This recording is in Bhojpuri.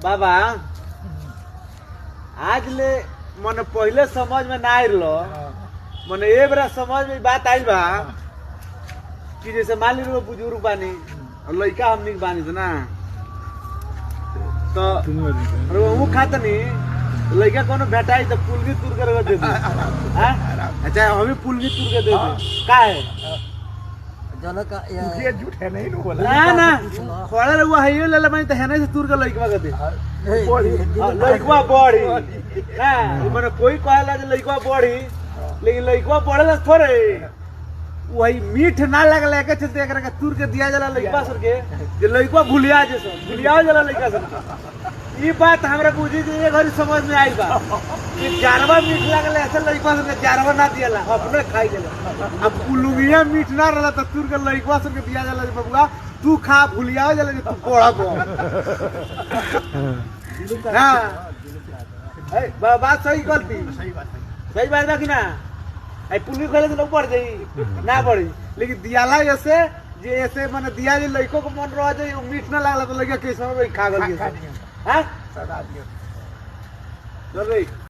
बाबा आज ले मन पहले समझ में ना आइलो मन ए बरा समझ में बात आइल बा कि जैसे मान लीजिए बुजुर्ग बानी और लड़का हमनी के बानी ना तो वो खातनी लड़का कोनो भेटाई तो पुलगी तुर कर दे दे हां अच्छा हम भी पुलगी तुर के दे दे का है जल का ये झूठ है नहीं नु बोला ना ना खोड़ा रहुआ है ये ले ले मैं तो है ना से तुर के लड़का के दे लड़का बड़ी हां माने कोई कहला जे लड़का बड़ी लेकिन लड़का पढ़ेला थोड़े वही मीठ ना लगले के चलते एकरा के तुर के दिया जाला लड़का सर के जे लड़का भूलिया जाला लड़का सर ई बात हमरा बुझी जे ये घरी समझ में आइल बा कि जारवा मीठ लगले ऐसे लड़का सर के जारवा ना दियाला अपने खाई गेला अब पुलुगिया मीठ ना रहला त तुर के लड़का सर के दिया जाला जे बबुआ तू खा भूलिया जाला जे तू कोड़ा बो हां ए बात सही गलती सही बात बा कि ना आई पुलिस वाले तो ऊपर जाई ना पड़ी लेकिन दियाला ऐसे जे ऐसे माने दिया जे लइको को मन रह जाई मीठ ना लागला तो लइका कैसे में खा गल हां सदा दियो चल रे